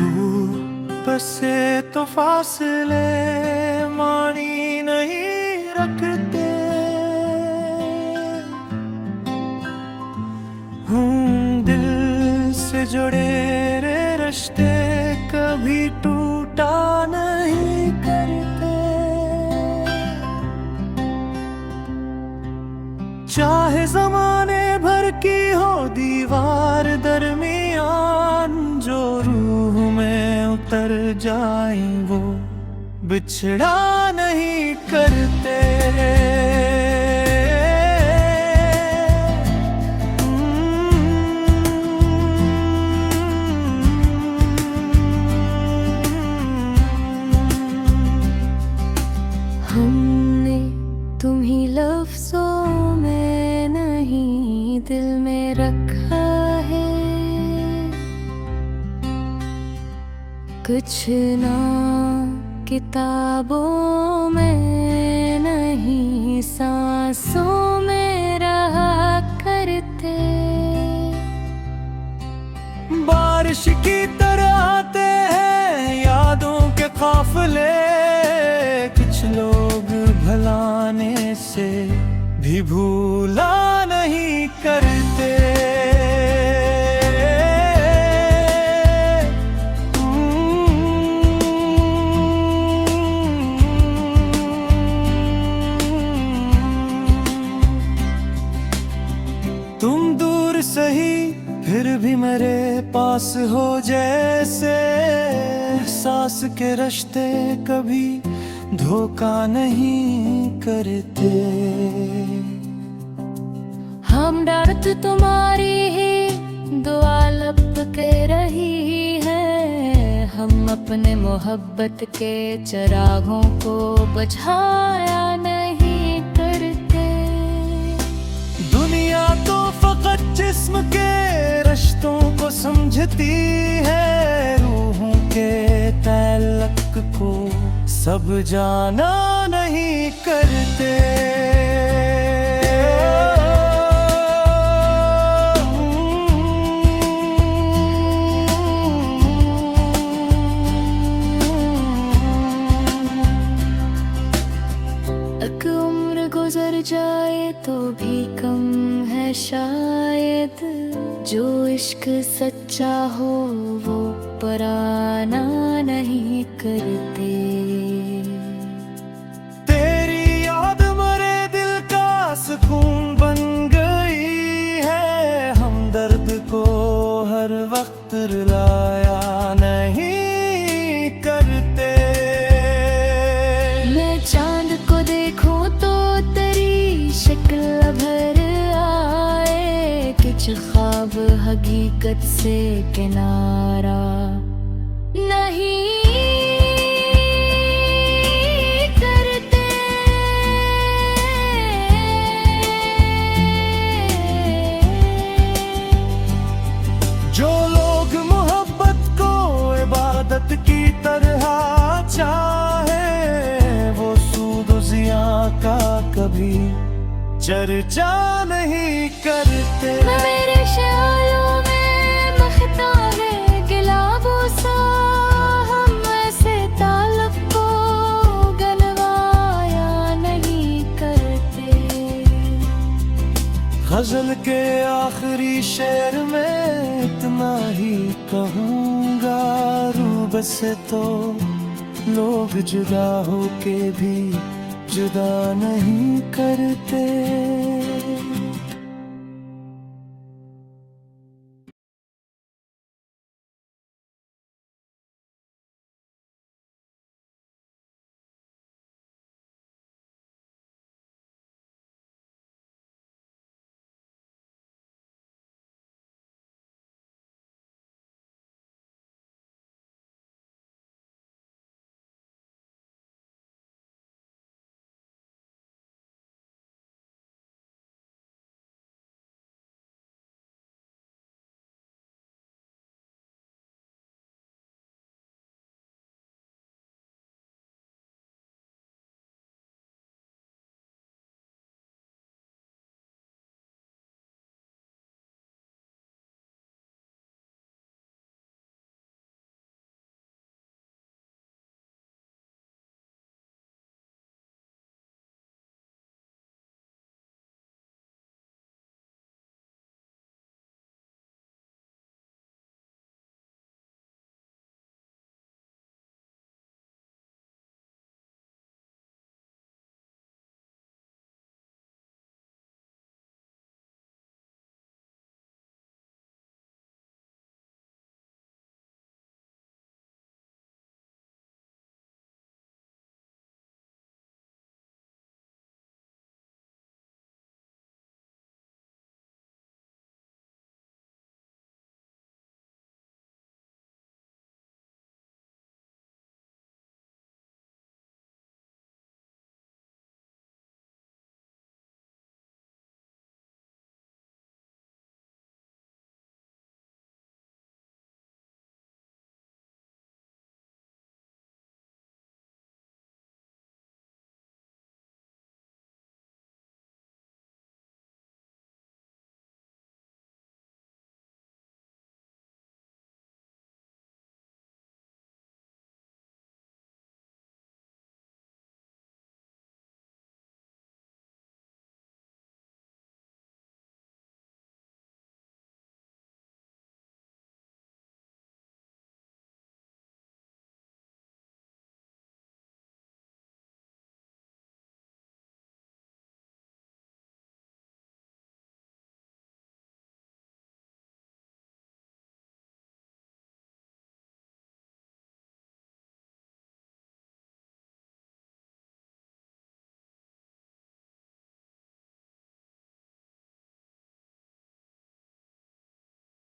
धूप से तो फासले मानी नहीं रखते। दिल से जुड़े रे रिश्ते कभी टूटा नहीं करते। चाहे जमाने भर की हो दीवार दरमियान, जो रूह में उतर जाए वो बिछड़ा नहीं करते। हमने तुम्हीं लफ्जों में नहीं दिल में रखा है, कुछ ना किताबों में नहीं सांसों में रहा करते। बारिश की तरह आते हैं यादों के काफिले, कुछ लोग भुलाने से भी भूला नहीं करते। तुम दूर सही फिर भी मेरे पास हो जैसे, सांस के रिश्ते कभी धोखा नहीं करते। हम डरत तुम्हारी ही दुआ लब के रही है, हम अपने मोहब्बत के चिरागों को बुझाया नहीं करते। दुनिया तो फकत जिस्म के रिश्तों को समझती है, रूहों के ताल्लुक को सब जाना नहीं करते। एक उम्र गुजर जाए तो भी कम है शायद, जो इश्क सच्चा हो वो पराना नहीं करते। तेरी याद मरे दिल का सुकून बन गई है, हम दर्द को हर वक्त रुलाया नहीं करते। मैं चांद को देखूं तो तेरी शक्ल भर आए, कुछ ख्वाब हकीकत से किनारा नहीं करते। जो लोग मोहब्बत को इबादत की तरह चाहे, वो सूद ज़िया का कभी चर्चा नहीं करते। मेरे ख्यालों में मखता है गिलाबों सा, हम ऐसे ताल्लुक को गलवाया नहीं करते। गजल के आखिरी शेर में इतना ही कहूँगा, रूब से तो लोग जुदा होके भी जुदा नहीं करते।